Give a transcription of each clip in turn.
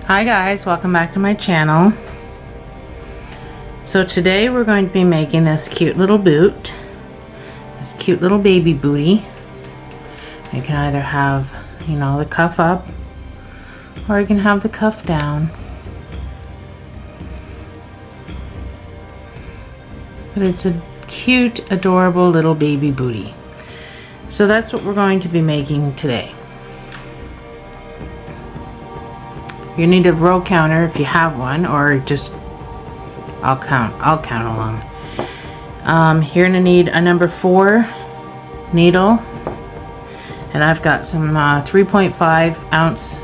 Hi guys, welcome back to my channel. So today we're going to be making this cute little boot, this cute little baby bootie. You can either have, you know, the cuff up or you can have the cuff down. But it's a cute, adorable little baby bootie. So that's what we're going to be making today. You need a row counter if you have one, or just I'll count along. You're gonna need a number 4 needle, and I've got some 3.5 ounce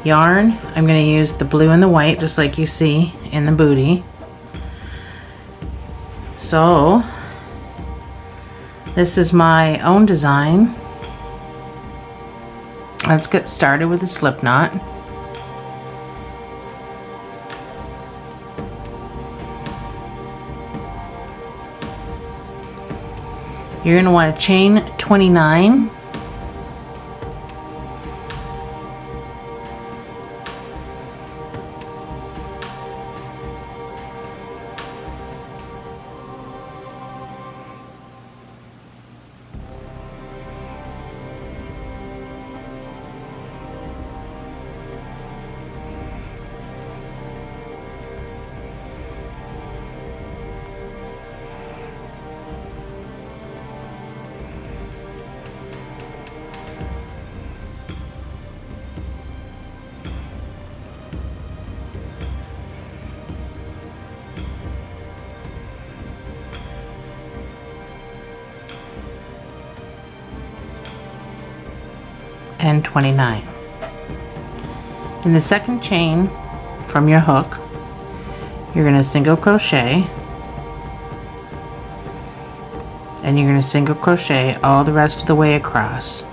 yarn. I'm gonna use the blue and the white, just like you see in the bootie. So this is my own design. Let's get started with the slip knot. You're going to want to chain 29. And 29. In the second chain from your hook, you're going to single crochet, and you're going to single crochet all the rest of the way across.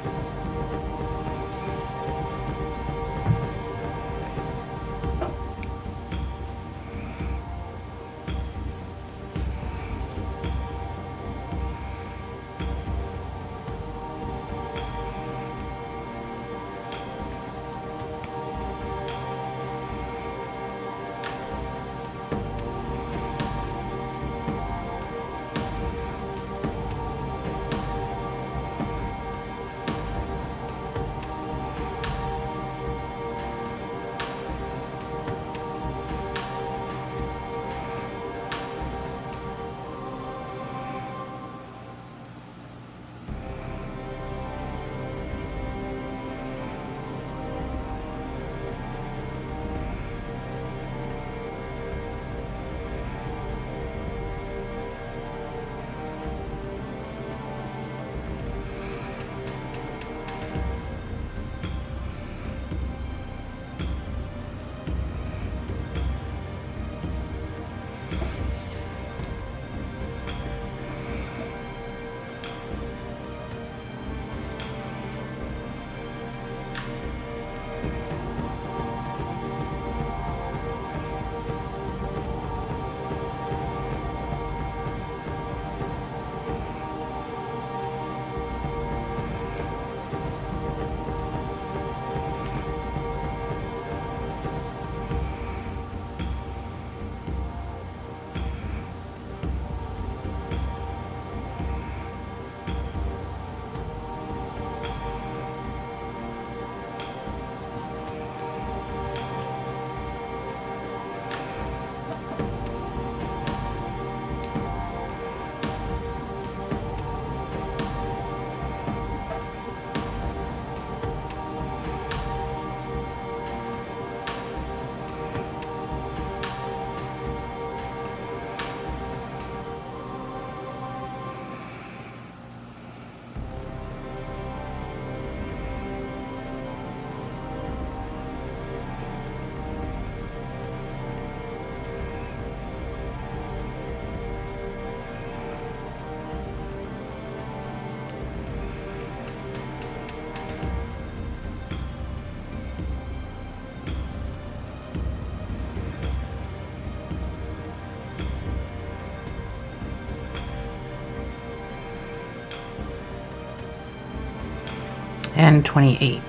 and 28.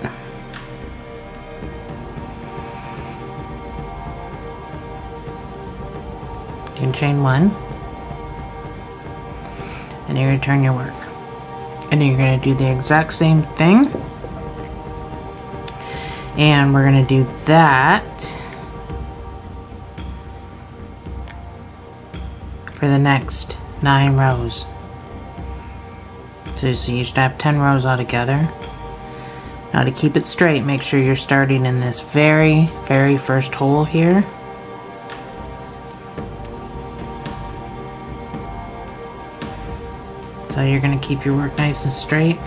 You can chain 1, and you're going to turn your work. And you're going to do the exact same thing. And we're going to do that for the next 9 rows. So you should have 10 rows altogether. Now to keep it straight, make sure you're starting in this very, very first hole here. So you're going to keep your work nice and straight.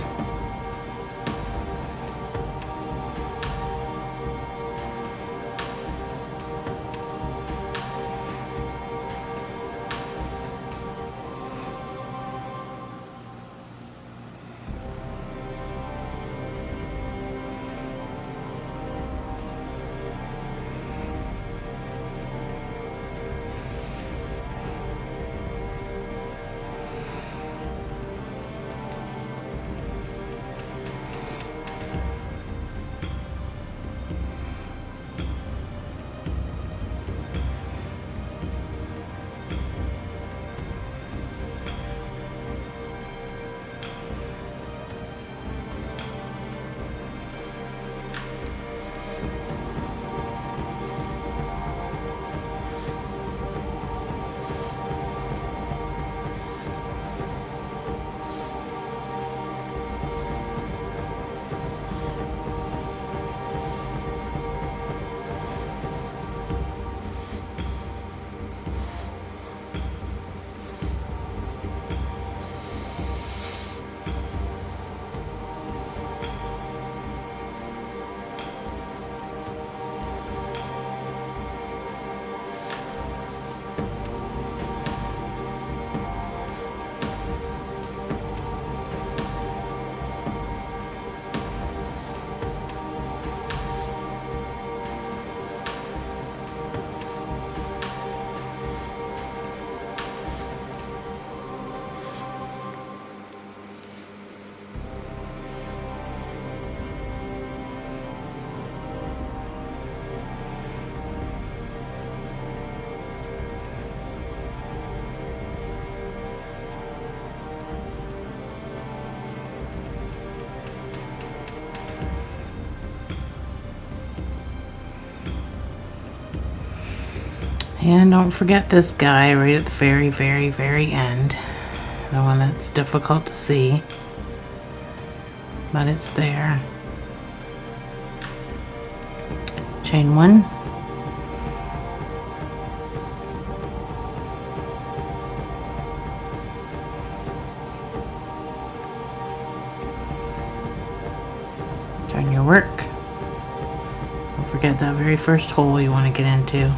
And don't forget this guy right at the very, very, very end. The one that's difficult to see, but it's there. Chain 1. Turn your work. Don't forget that very first hole you want to get into.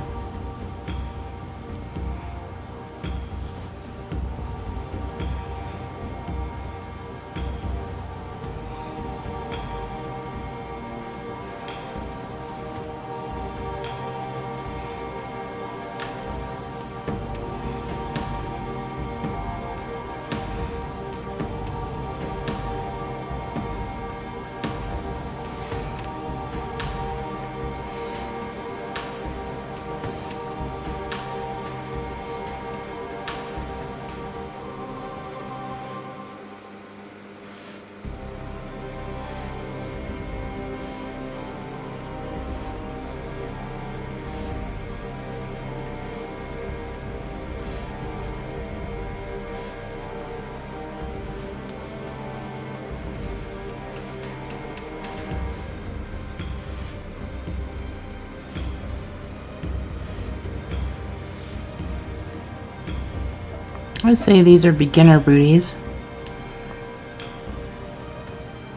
I would say these are beginner booties.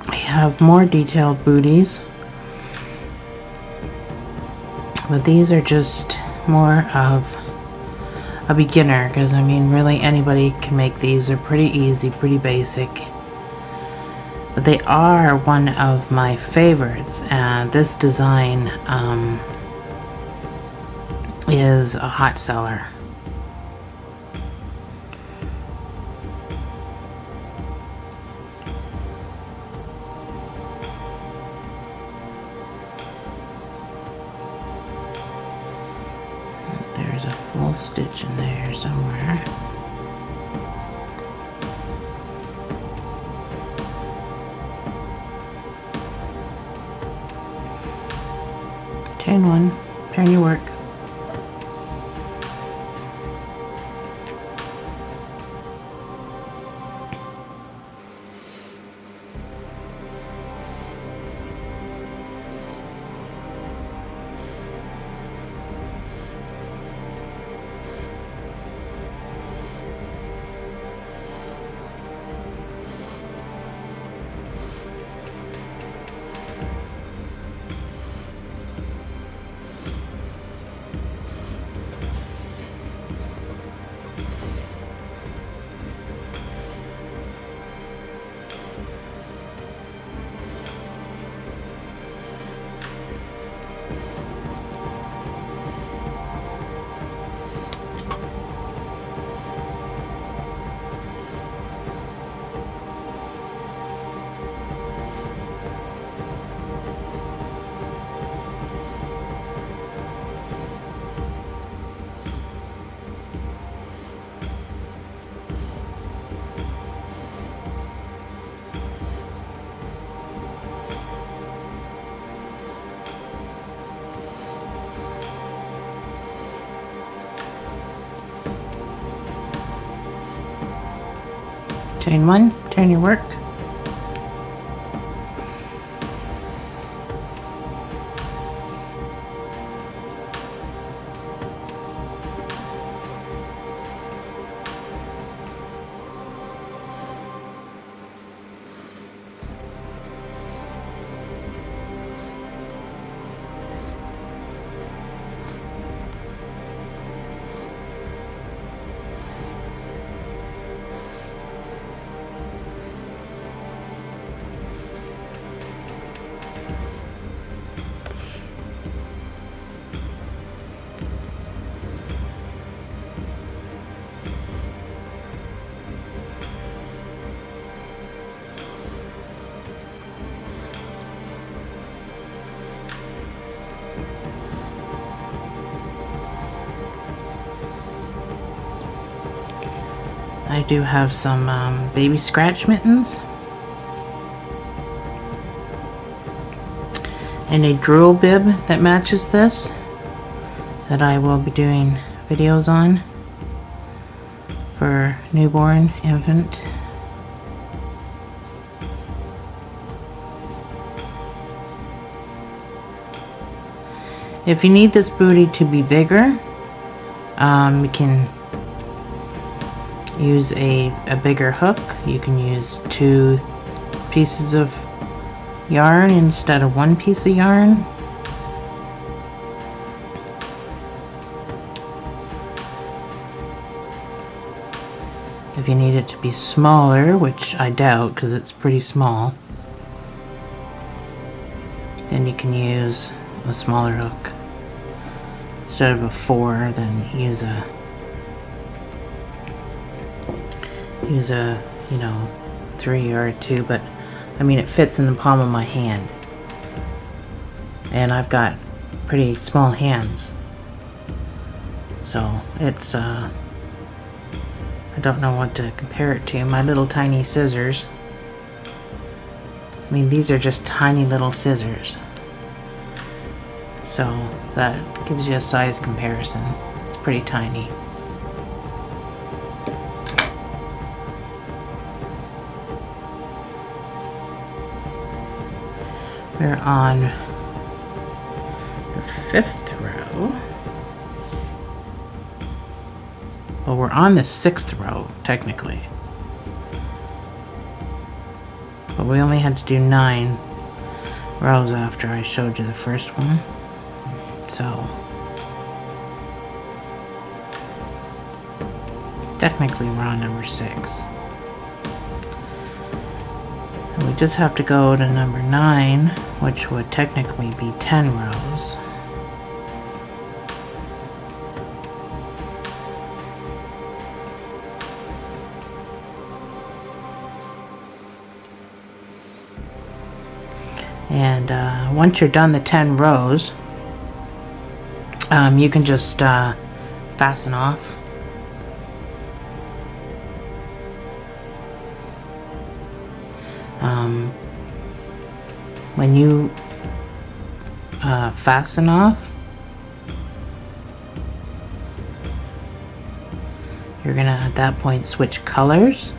I have more detailed booties, but these are just more of a beginner, because I mean really anybody can make these. They're pretty easy, pretty basic, but they are one of my favorites, and this design is a hot seller. There's a full stitch in there somewhere. Chain one, turn your work. Chain one, turn your work. I do have some baby scratch mittens and a drool bib that matches this that I will be doing videos on for newborn infant. If you need this booty to be bigger, you can use a bigger hook. You can use 2 pieces of yarn instead of 1 piece of yarn. If you need it to be smaller, which I doubt because it's pretty small, then you can use a smaller hook. Instead of a 4, then use a you know, 3 or a 2, but I mean it fits in the palm of my hand and I've got pretty small hands, so it's I don't know what to compare it to. My little tiny scissors, I mean these are just tiny little scissors, so that gives you a size comparison. It's pretty tiny. We're on the 5th row. Well, we're on the 6th row, technically. But we only had to do 9 rows after I showed you the first one. So, technically we're on number 6. We just have to go to number 9, which would technically be 10 rows. And once you're done the 10 rows, you can just fasten off. When you fasten off, you're gonna at that point switch colors,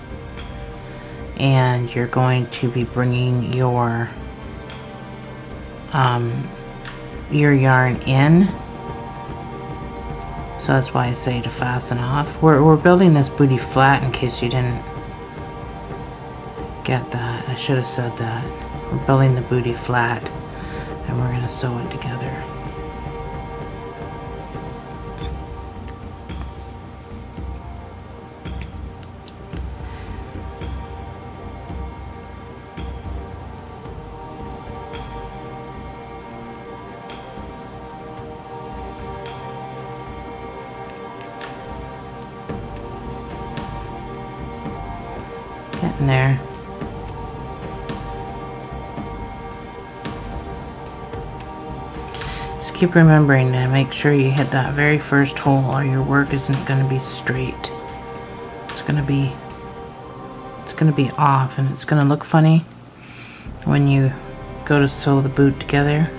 and you're going to be bringing your yarn in. So that's why I say to fasten off. We're building this booty flat, in case you didn't get that. I should have said that. We're building the booty flat, and we're going to sew it together. Getting there. Just keep remembering to make sure you hit that very first hole, or your work isn't going to be straight. It's going to be off, and it's going to look funny when you go to sew the boot together.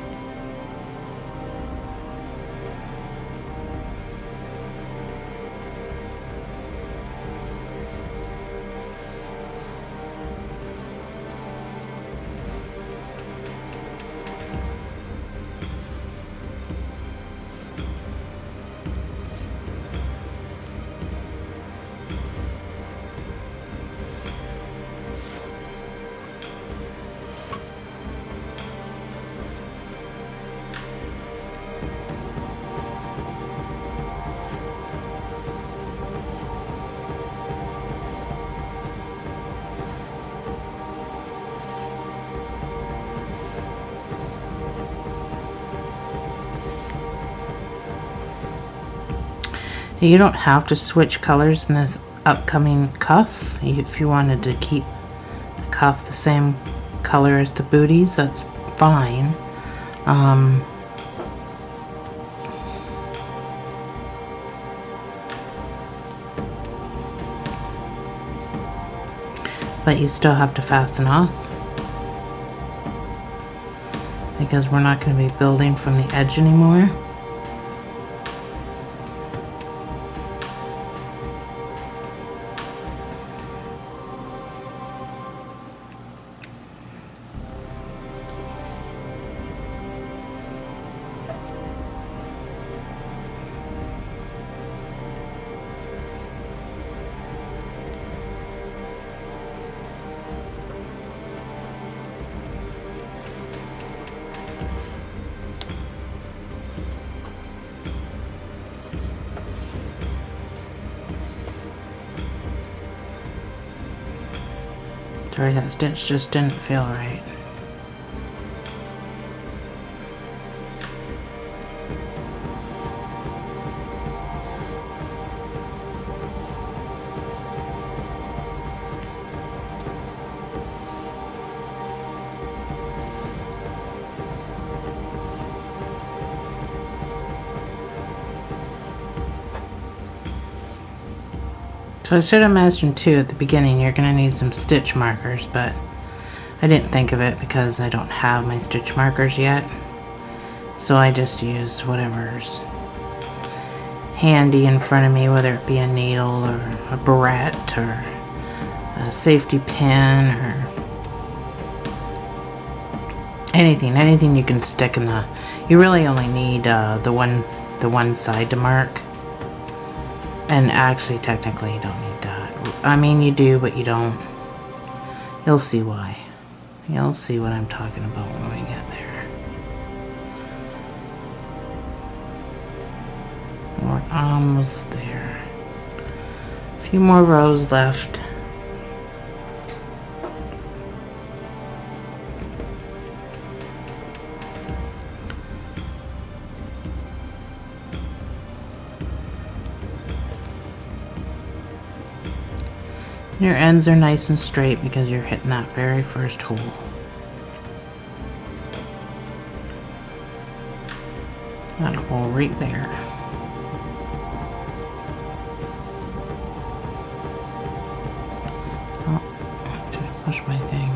You don't have to switch colors in this upcoming cuff. If you wanted to keep the cuff the same color as the booties, that's fine. But you still have to fasten off, because we're not going to be building from the edge anymore. Sorry, that stitch just didn't feel right. So I should have mentioned too at the beginning, you're going to need some stitch markers, but I didn't think of it because I don't have my stitch markers yet. So I just use whatever's handy in front of me, whether it be a needle or a barrette or a safety pin or anything you can stick in the. You really only need the one side to mark. And actually, technically, you don't need that. I mean, you do, but you don't. You'll see why. You'll see what I'm talking about when we get there. We're almost there. A few more rows left. Your ends are nice and straight because you're hitting that very first hole. That hole right there. push my thing.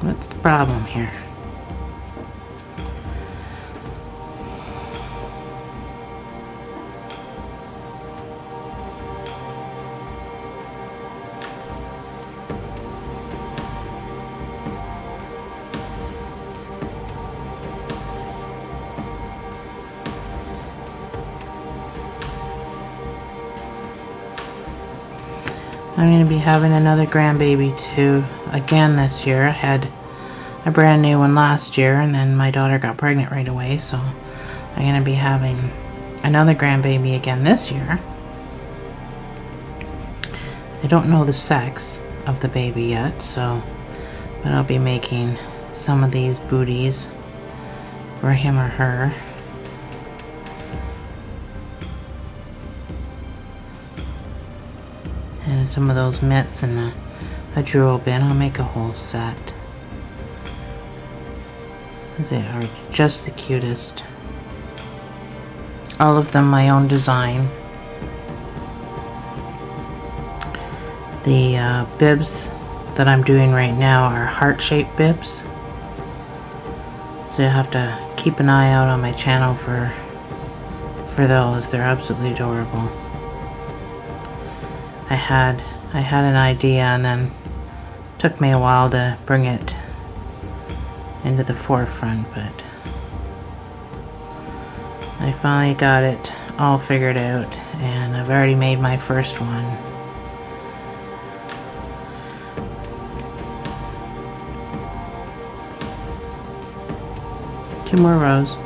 What's the problem here? I'm going to be having another grandbaby too again this year. I had a brand new one last year, and then my daughter got pregnant right away, so I'm going to be having another grandbaby again this year. I don't know the sex of the baby yet, so but I'll be making some of these booties for him or her. And some of those mitts and a jewel bin. I'll make a whole set. They are just the cutest. All of them my own design. The bibs that I'm doing right now are heart-shaped bibs. So you have to keep an eye out on my channel for those. They're absolutely adorable. I had an idea, and then it took me a while to bring it into the forefront, but I finally got it all figured out, and I've already made my first one. Two more rows.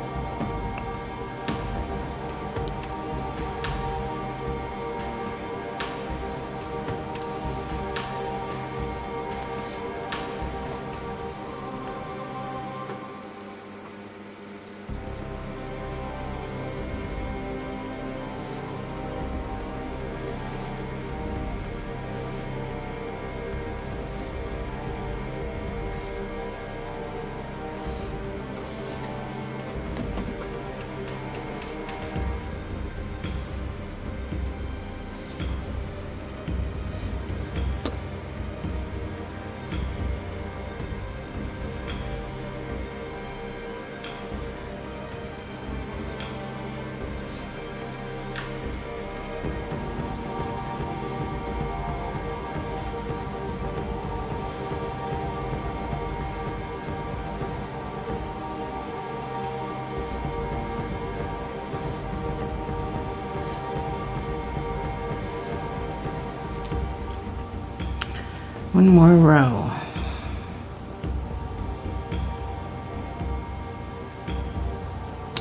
One more row.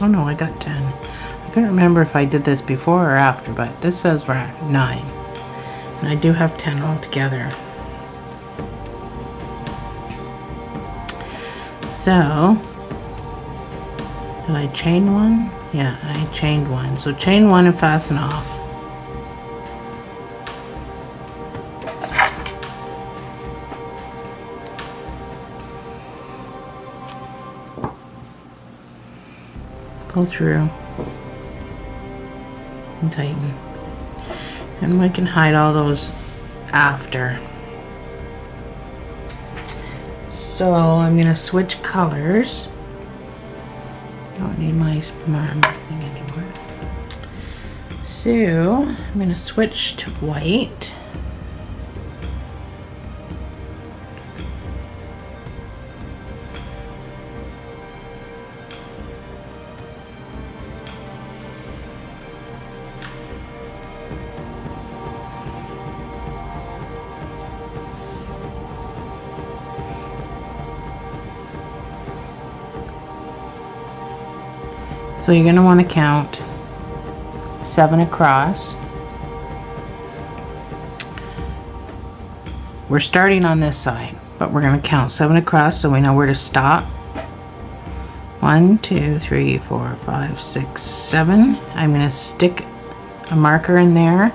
Oh no, I got 10. I couldn't remember if I did this before or after, but this says we're at 9. And I do have 10 altogether. So, did I chain one? Yeah, I chained one. So chain one and fasten off. Pull through and tighten, and we can hide all those after. So I'm gonna switch colors. Don't need my mark thing anymore. So I'm gonna switch to white. So you're going to want to count 7 across. We're starting on this side, but we're going to count 7 across so we know where to stop. 1, 2, 3, 4, 5, 6, 7. I'm going to stick a marker in there.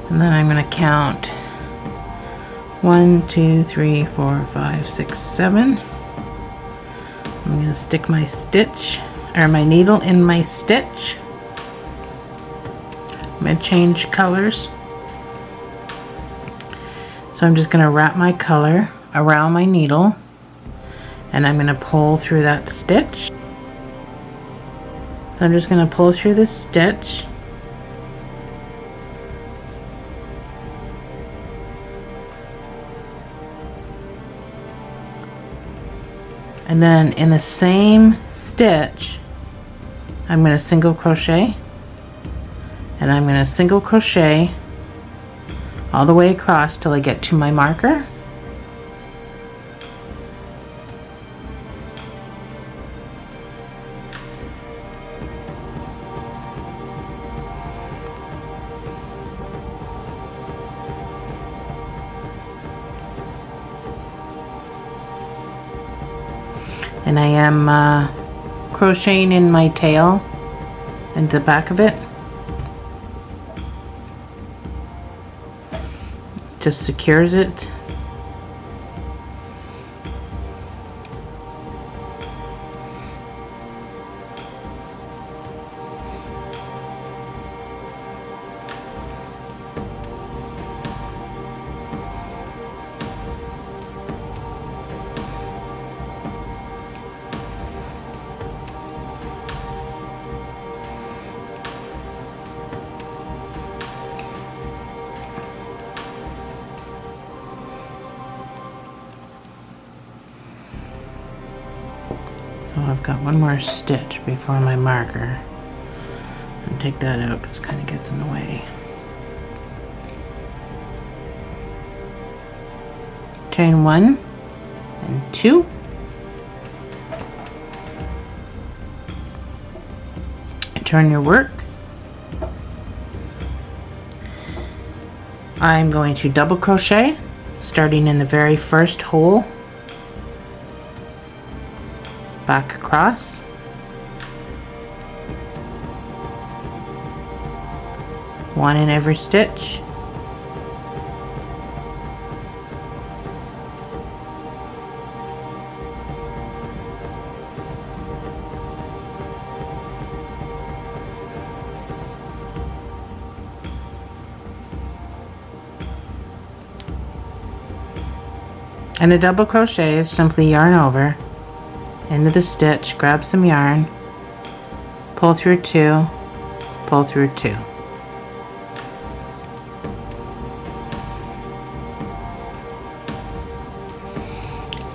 And then I'm going to count 1, 2, 3, 4, 5, 6, 7. I'm going to stick my stitch or my needle in my stitch. I'm going to change colors. So I'm just going to wrap my color around my needle and I'm going to pull through that stitch. So I'm just going to pull through this stitch. And then in the same stitch, I'm going to single crochet, and I'm going to single crochet all the way across till I get to my marker. And I am crocheting in my tail and the back of it. Just secures it. So I've got one more stitch before my marker. And take that out because it kind of gets in the way. Chain 1 and 2. Turn your work. I'm going to double crochet starting in the very first hole, back across, one in every stitch, and a double crochet is simply yarn over into the stitch, grab some yarn, pull through 2, pull through 2.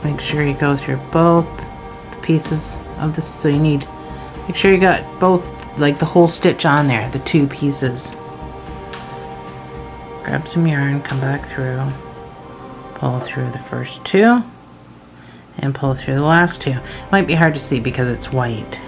Make sure you go through both the pieces of this, so you need, make sure you got both, like the whole stitch on there, the 2 pieces. Grab some yarn, come back through, pull through the first 2 and pull through the last 2. Might be hard to see because it's white.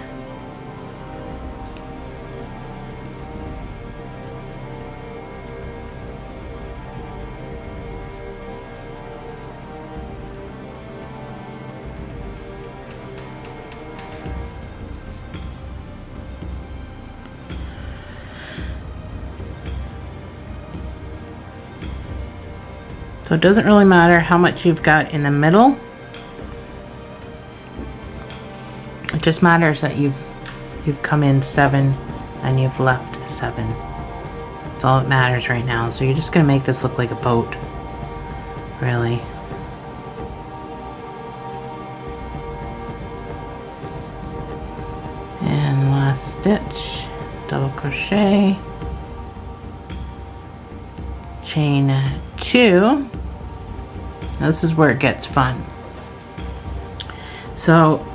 So it doesn't really matter how much you've got in the middle. It just matters that you've come in 7 and you've left 7. That's all that matters right now. So you're just going to make this look like a boat, really. And last stitch, double crochet, chain 2. Now this is where it gets fun. So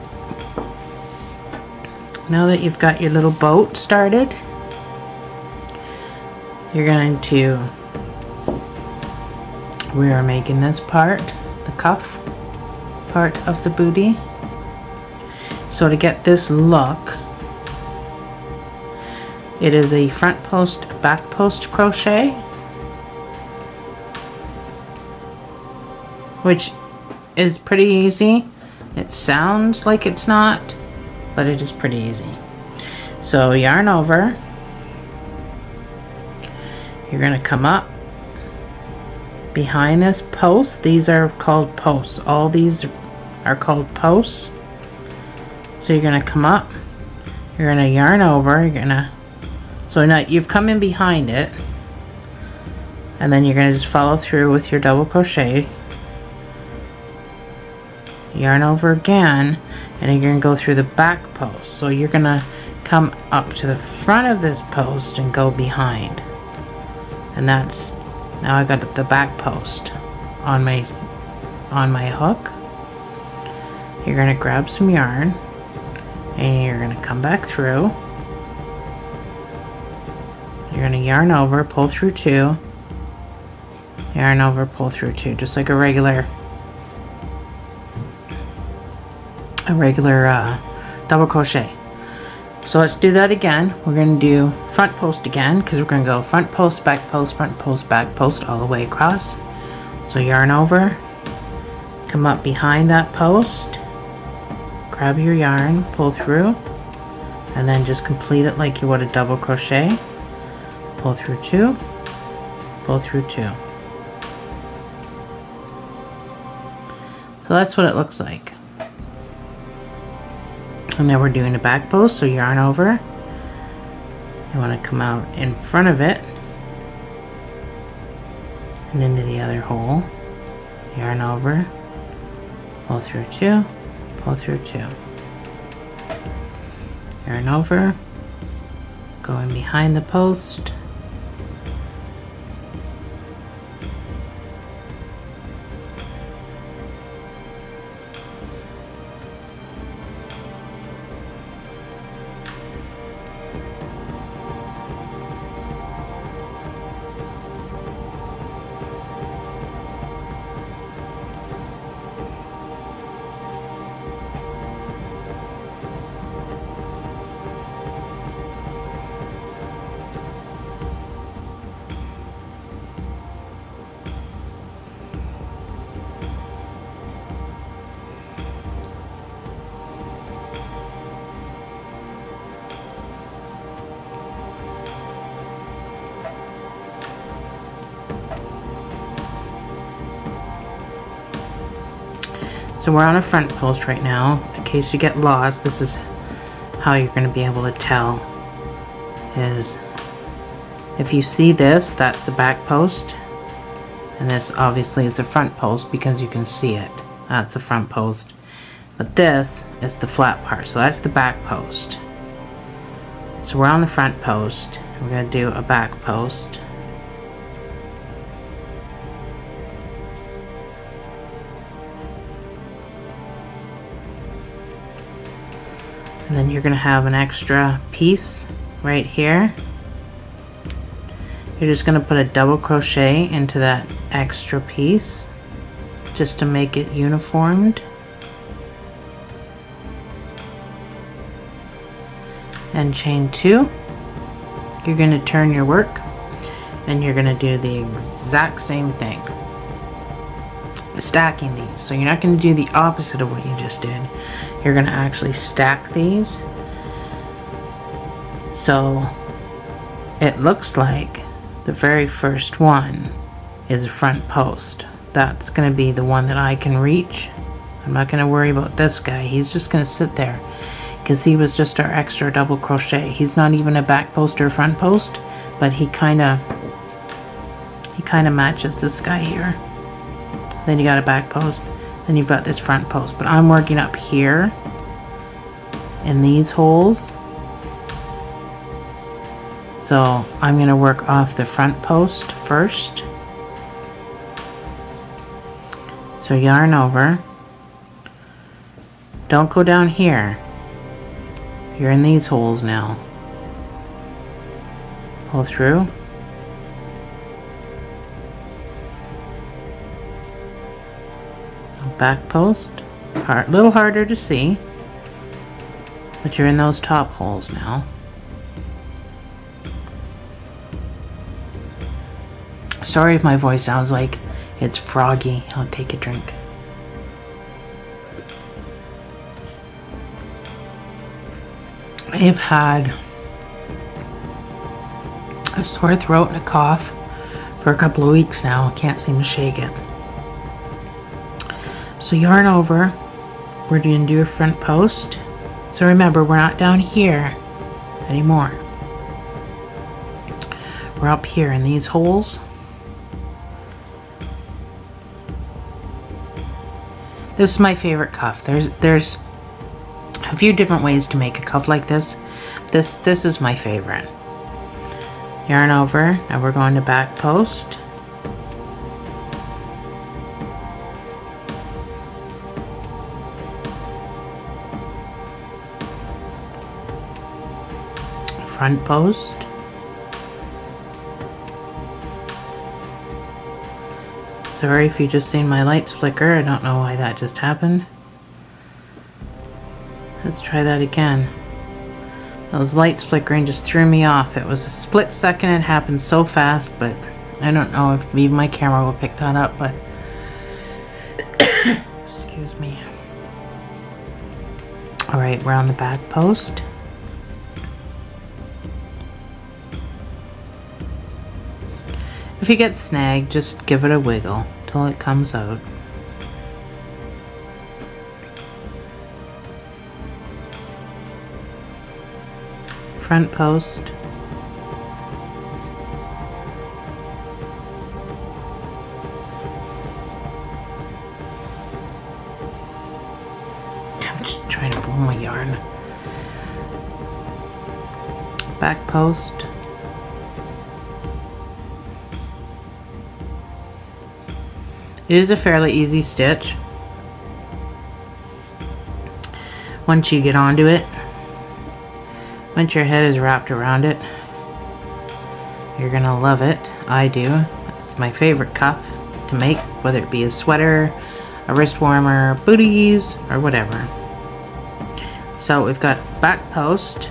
now that you've got your little boat started, you're going to, we are making this part, the cuff part of the bootie. So to get this look, it is a front post, back post crochet, which is pretty easy. It sounds like it's not, but it is pretty easy. So yarn over, you're going to come up, behind this post. These are called posts. All these are called posts. So you're gonna come up, you're gonna yarn over, so now you've come in behind it, and then you're gonna just follow through with your double crochet, yarn over again, and you're gonna go through the back post. So you're gonna come up to the front of this post and go behind, and that's, now I got the back post on my hook. You're gonna grab some yarn and you're gonna come back through. You're gonna yarn over, pull through 2, yarn over, pull through 2, just like a regular double crochet. So let's do that again. We're gonna do front post again, because we're gonna go front post, back post, front post, back post, all the way across. So yarn over, come up behind that post, grab your yarn, pull through, and then just complete it like you would a double crochet. Pull through 2, pull through 2. So that's what it looks like. And now we're doing a back post, so yarn over. You want to come out in front of it and into the other hole. Yarn over, pull through 2, pull through 2. Yarn over, go in behind the post. So we're on a front post right now. In case you get lost, this is how you're going to be able to tell. Is if you see this, that's the back post, and this obviously is the front post because you can see it. That's the front post, but this is the flat part, so that's the back post. So we're on the front post. We're going to do a back post. And then you're going to have an extra piece right here. You're just going to put a double crochet into that extra piece just to make it uniformed. And chain 2. You're going to turn your work and you're going to do the exact same thing. Stacking these. So you're not going to do the opposite of what you just did. You're going to actually stack these. So it looks like the very first one is a front post. That's going to be the one that I can reach. I'm not going to worry about this guy. He's just going to sit there because he was just our extra double crochet. He's not even a back post or front post, but he kind of matches this guy here. Then you got a back post, then you've got this front post. But I'm working up here in these holes. So I'm going to work off the front post first. So yarn over. Don't go down here. You're in these holes now. Pull through. Back post, a little harder to see, but you're in those top holes now. Sorry if my voice sounds like it's froggy. I'll take a drink. I've had a sore throat and a cough for a couple of weeks now. I can't seem to shake it. So yarn over. We're going to do a front post. So remember, we're not down here anymore. We're up here in these holes. This is my favorite cuff. There's a few different ways to make a cuff like this. This is my favorite. Yarn over, and we're going to back post. Front post. Sorry if you just seen my lights flicker. I don't know why that just happened. Let's try that again. Those lights flickering just threw me off. It was a split second. It happened so fast, but I don't know if even my camera will pick that up, but excuse me. Alright, we're on the back post. If you get snagged, just give it a wiggle till it comes out. Front post. I'm just trying to pull my yarn. Back post. It is a fairly easy stitch once you get onto it. Once your head is wrapped around it, you're gonna love it. I do. It's my favorite cuff to make, whether it be a sweater, a wrist warmer, booties, or whatever. So we've got back post,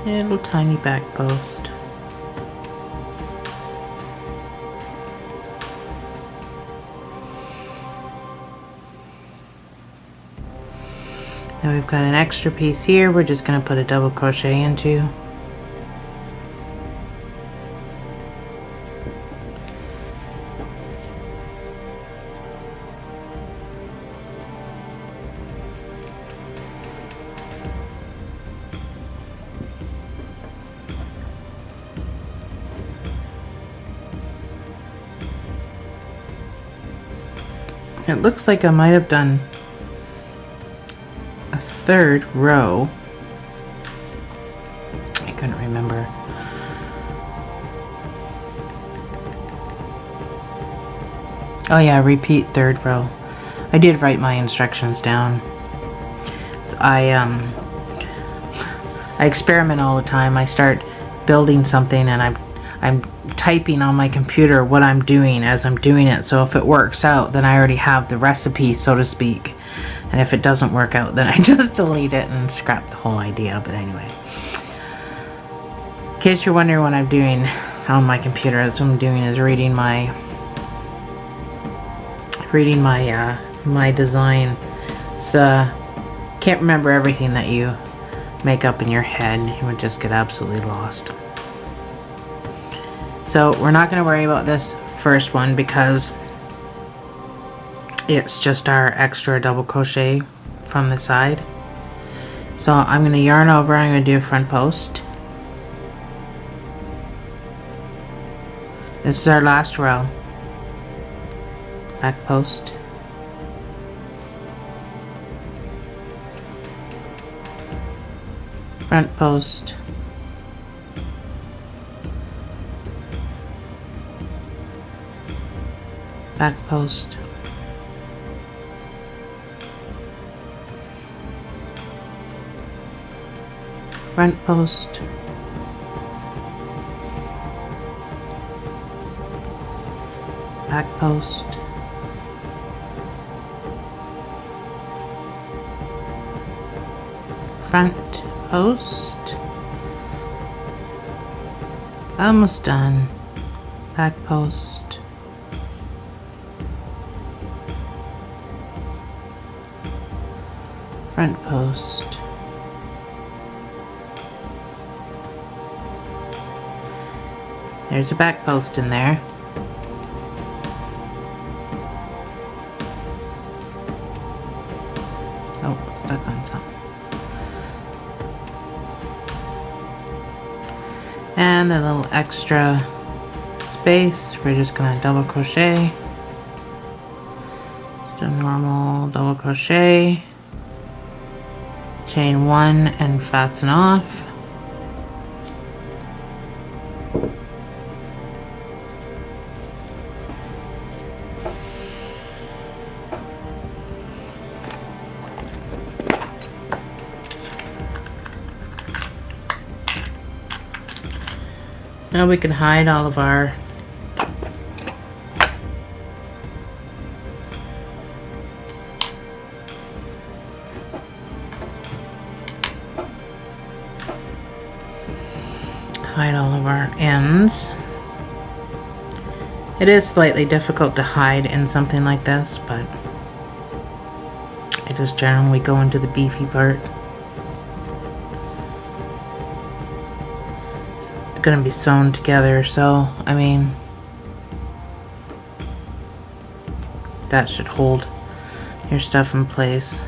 a little tiny back post. Now we've got an extra piece here. We're just going to put a double crochet into. It looks like I might have done a third row. I couldn't remember. Oh yeah, repeat third row. I did write my instructions down. So I experiment all the time. I start building something and I'm typing on my computer what I'm doing as I'm doing it. So if it works out, then I already have the recipe, so to speak. And if it doesn't work out, then I just delete it and scrap the whole idea. But anyway, in case you're wondering what I'm doing on my computer, that's what I'm doing is reading my my design. So can't remember everything that you make up in your head. You would just get absolutely lost. So we're not going to worry about this first one because it's just our extra double crochet from the side. So I'm going to yarn over. I'm going to do a front post. This is our last row. Back post. Front post. Back post. Front post. Back post. Front post. Almost done. Back post. Front post. There's a back post in there. Oh, stuck on something. And the little extra space, we're just gonna double crochet. Just a normal double crochet. Chain 1 and fasten off. Now we can hide all of our ends. It is slightly difficult to hide in something like this, but I just generally go into the beefy part. It's gonna be sewn together, so I mean that should hold your stuff in place.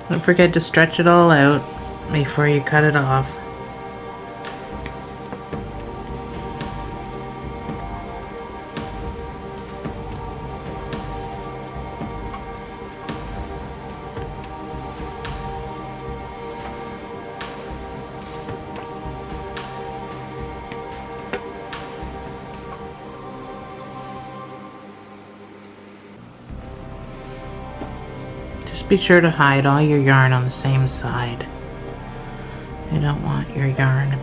Don't forget to stretch it all out before you cut it off. Just be sure to hide all your yarn on the same side. You don't want your yarn to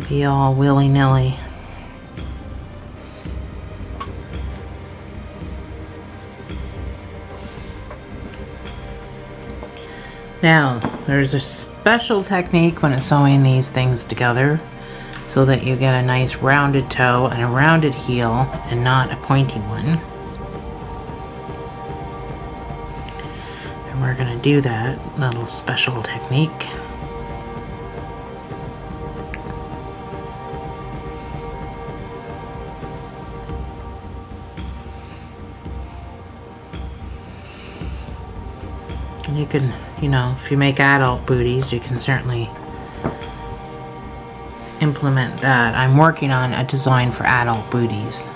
be all willy-nilly. Now, there's a special technique when it's sewing these things together so that you get a nice rounded toe and a rounded heel and not a pointy one. And we're going to do that little special technique. And you can, you know, if you make adult booties, you can certainly implement that. I'm working on a design for adult booties.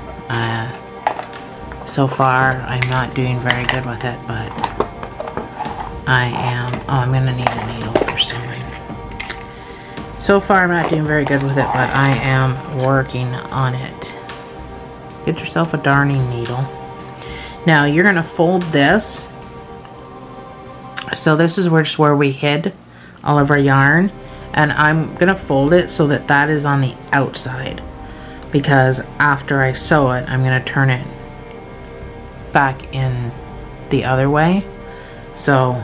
So far, I'm not doing very good with it, but I am. Oh, I'm gonna need a needle for sewing. So far, I'm not doing very good with it, but I am working on it. Get yourself a darning needle. Now, you're gonna fold this. So this is just where we hid all of our yarn. And I'm gonna fold it so that that is on the outside, because after I sew it, I'm gonna turn it back in the other way. So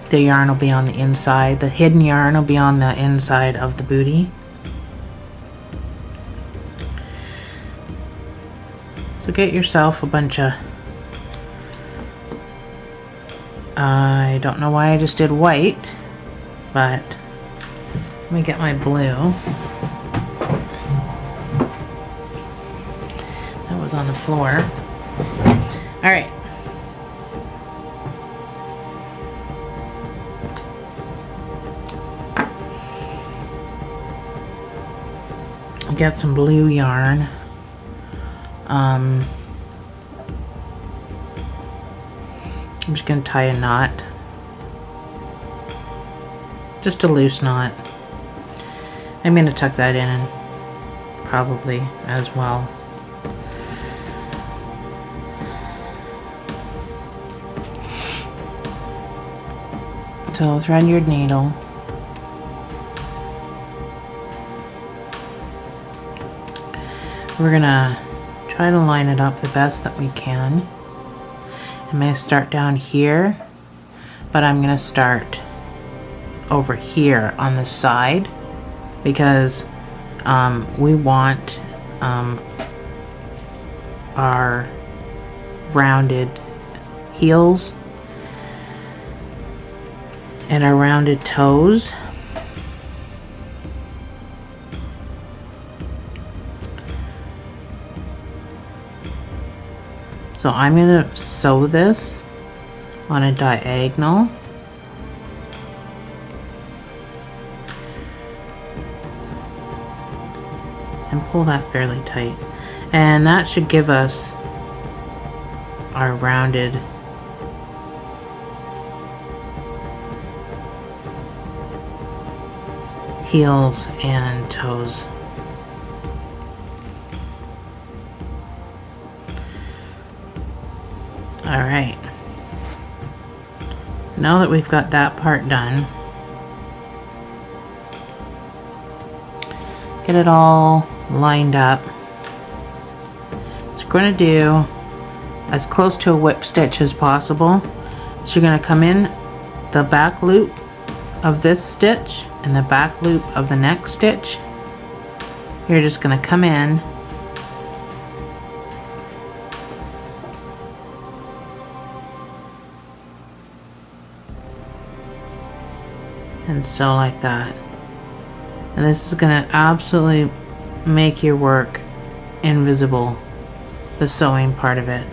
the yarn will be on the inside. The hidden yarn will be on the inside of the bootie. So get yourself a bunch of, I don't know why I just did white, but let me get my blue. That was on the floor. Alright. Get some blue yarn. I'm just going to tie a knot. Just a loose knot. I'm going to tuck that in probably as well. So thread your needle. We're going to try to line it up the best that we can. I'm going to start down here, but I'm going to start over here on the side, because we want our rounded heels and our rounded toes. So I'm going to sew this on a diagonal. And pull that fairly tight. And that should give us our rounded heels and toes. Alright. Now that we've got that part done, get it all lined up. So we're going to do as close to a whip stitch as possible. So you're going to come in the back loop of this stitch and the back loop of the next stitch. You're just going to come in and sew like that. And this is going to absolutely make your work invisible, the sewing part of it.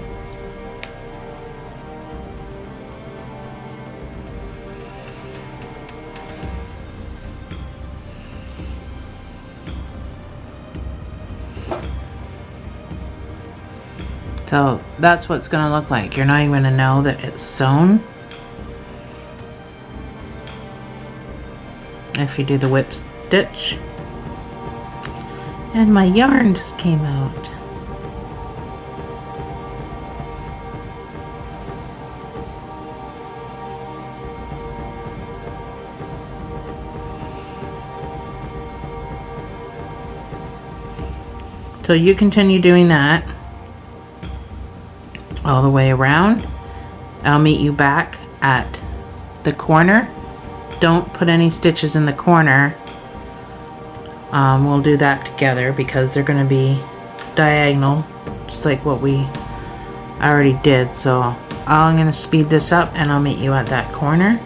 So that's what it's going to look like. You're not even going to know that it's sewn if you do the whip stitch. And my yarn just came out. So you continue doing that all the way around. I'll meet you back at the corner. Don't put any stitches in the corner. We'll do that together because they're going to be diagonal, just like what we already did. So I'm going to speed this up and I'll meet you at that corner.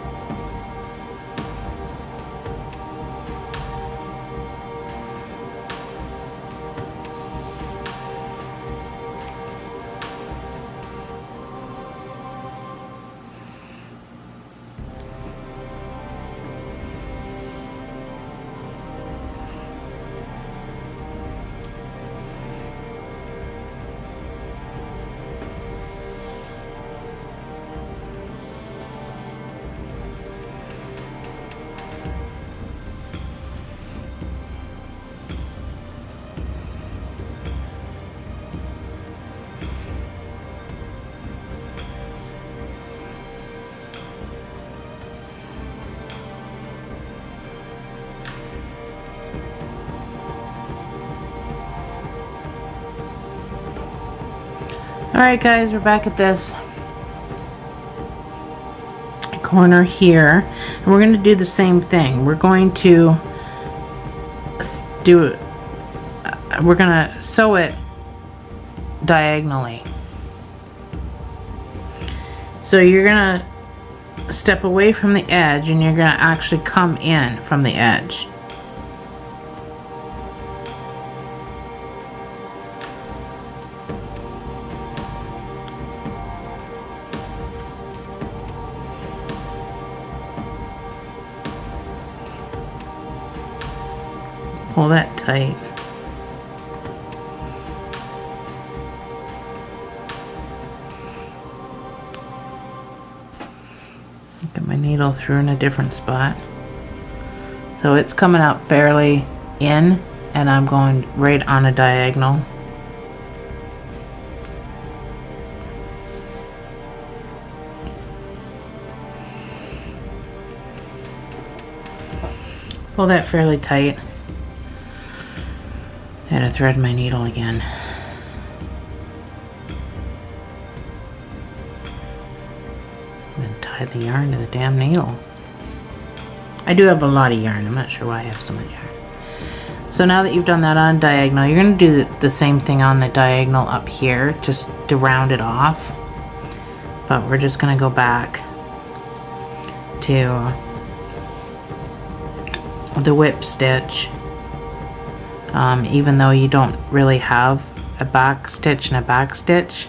Alright guys, we're back at this corner here, and we're going to do the same thing. We're going to we're going to sew it diagonally. So you're going to step away from the edge and you're going to actually come in from the edge. Pull that tight. Get my needle through in a different spot. So it's coming out fairly in, and I'm going right on a diagonal. Pull that fairly tight. I had to thread my needle again. And tie the yarn to the damn needle. I do have a lot of yarn. I'm not sure why I have so much yarn. So now that you've done that on diagonal, you're going to do the same thing on the diagonal up here, just to round it off. But we're just going to go back to the whip stitch. Even though you don't really have a back stitch and a back stitch,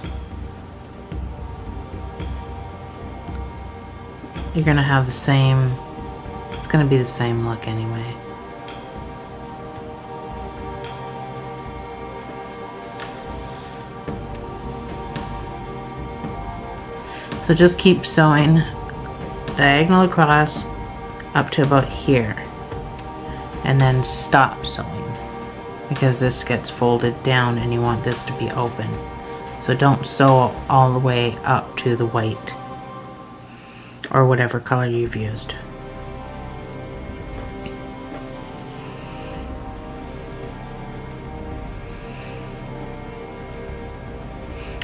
you're going to have the same, it's going to be the same look anyway. So just keep sewing diagonal across up to about here, and then stop sewing because this gets folded down and you want this to be open. So don't sew all the way up to the white or whatever color you've used.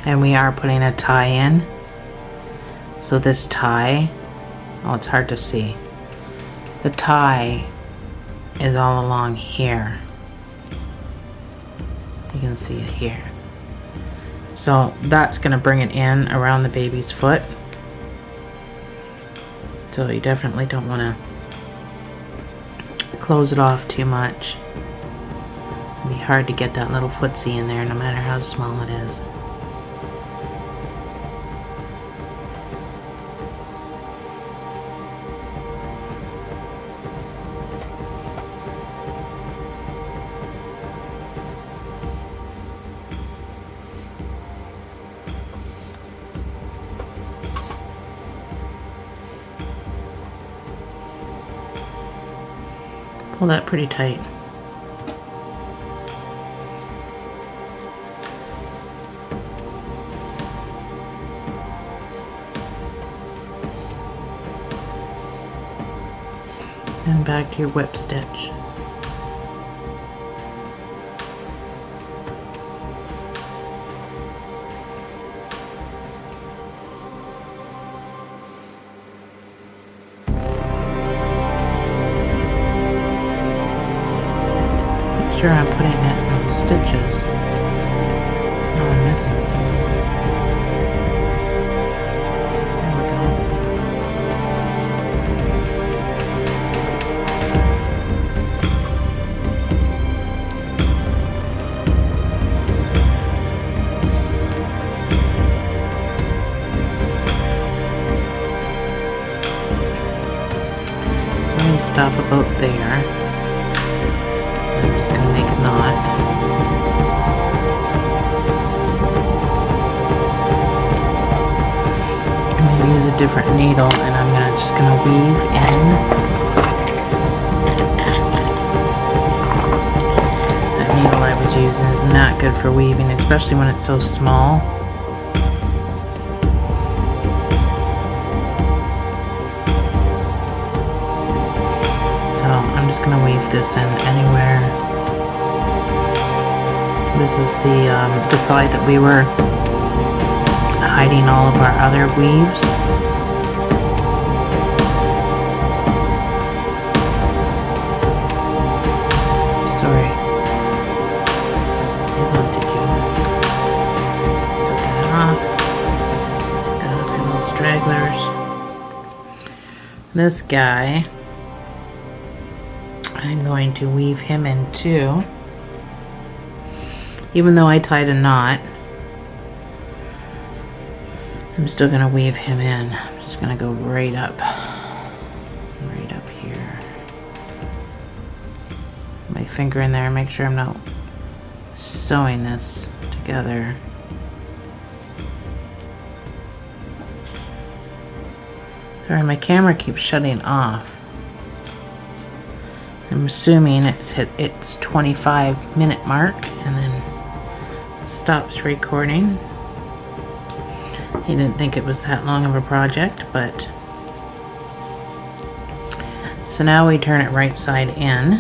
And we are putting a tie in. So this tie, oh, it's hard to see. The tie is all along here. You can see it here. So that's going to bring it in around the baby's foot. So you definitely don't want to close it off too much. It'll be hard to get that little footsie in there no matter how small it is. Pull that pretty tight. And back to your whip stitch. Sure, I'm putting it in stitches. Oh, I'm missing some. There we go. Let me stop about there. I'm just going to make a knot. I'm going to use a different needle and I'm just going to weave in. That needle I was using is not good for weaving, especially when it's so small. I'm just going to weave this in anywhere. This is the side that we were hiding all of our other weaves. Sorry. How did you cut that off? Got off your little stragglers. This guy, I'm going to weave him in too. Even though I tied a knot, I'm still going to weave him in. I'm just going to go right up here. My finger in there, make sure I'm not sewing this together. Sorry, my camera keeps shutting off. I'm assuming it's hit its 25-minute mark and then stops recording. He didn't think it was that long of a project, but so now we turn it right side in.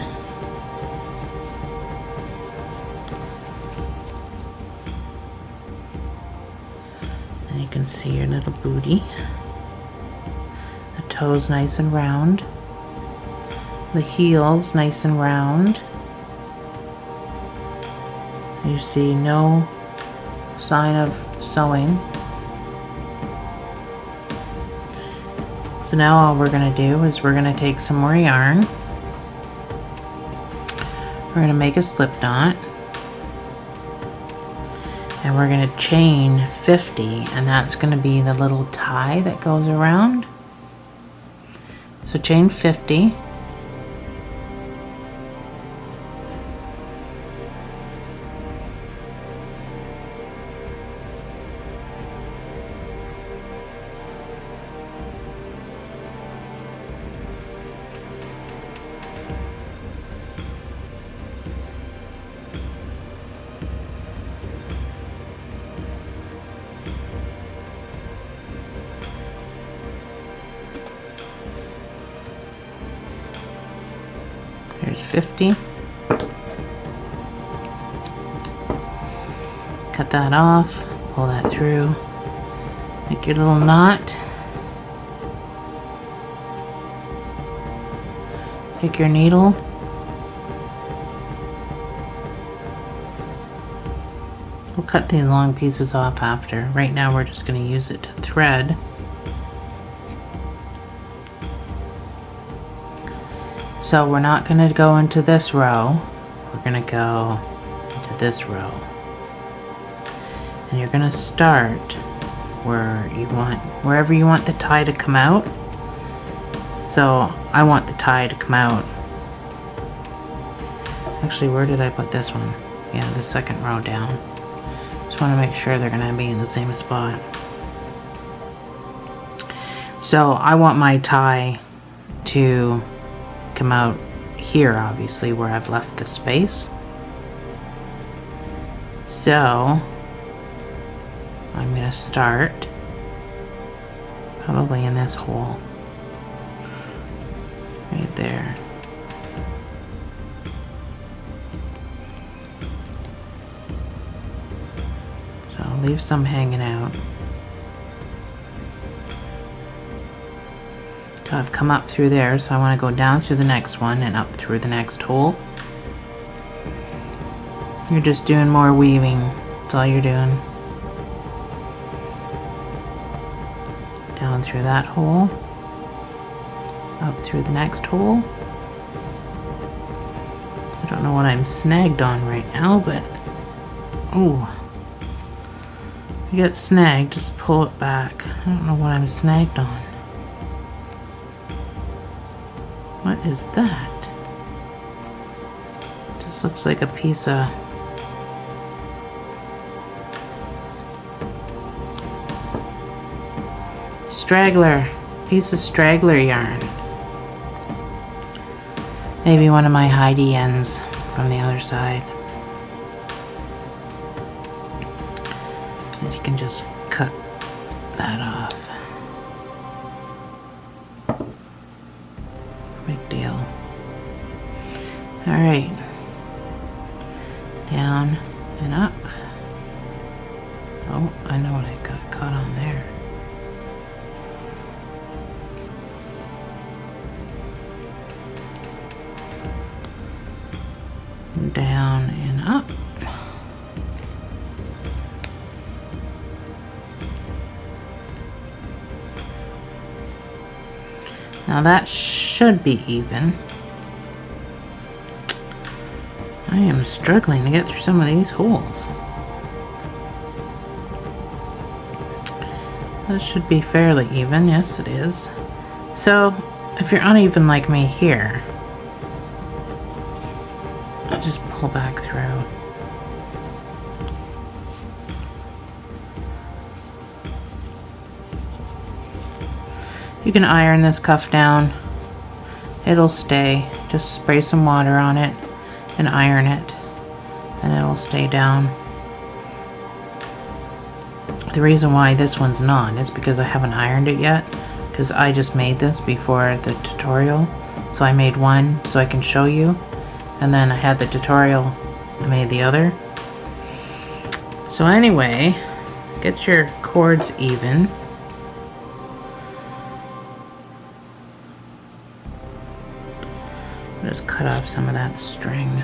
And you can see your little booty. The toes nice and round. The heels nice and round. You see no sign of sewing. So now all we're going to do is we're going to take some more yarn. We're going to make a slip knot. And we're going to chain 50, and that's going to be the little tie that goes around. So chain 50. There's 50. Cut that off, pull that through, make your little knot. Take your needle. We'll cut these long pieces off after. Right now we're just going to use it to thread. So we're not going to go into this row, we're going to go into this row. And you're going to start wherever you want the tie to come out. So I want the tie to come out. Actually, where did I put this one? Yeah, the second row down. Just want to make sure they're going to be in the same spot. So I want my tie to come out here, obviously, where I've left the space. So I'm going to start probably in this hole right there. So I'll leave some hanging out. So I've come up through there, so I want to go down through the next one and up through the next hole. You're just doing more weaving, that's all you're doing. Down through that hole, up through the next hole. I don't know what I'm snagged on right now, but oh, you get snagged, just pull it back. I don't know what I'm snagged on. What is that? Just looks like a piece of piece of straggler yarn. Maybe one of my Heidi ends from the other side. And you can just cut that off. Big deal. Alright. Down and up. Oh, I know what I got caught on there. Down and up. Now that should be even. I am struggling to get through some of these holes. That should be fairly even. Yes, it is. So if you're uneven like me here, I'll just pull back through. You can iron this cuff down. It'll stay. Just spray some water on it and iron it, and it'll stay down. The reason why this one's not is because I haven't ironed it yet, because I just made this before the tutorial. So I made one so I can show you, and then I had the tutorial, I made the other. So anyway, get your cords even. Just cut off some of that string.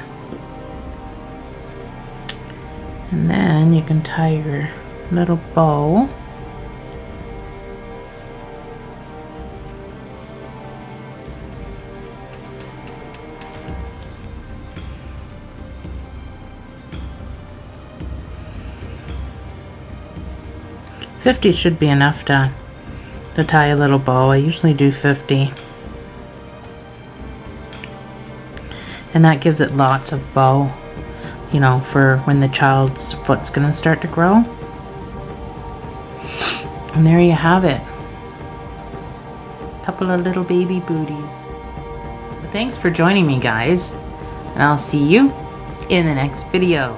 And then you can tie your little bow. $50 should be enough to tie a little bow. I usually do 50. And that gives it lots of bow, you know, for when the child's foot's gonna start to grow. And there you have it. Couple of little baby booties. Well, thanks for joining me, guys. And I'll see you in the next video.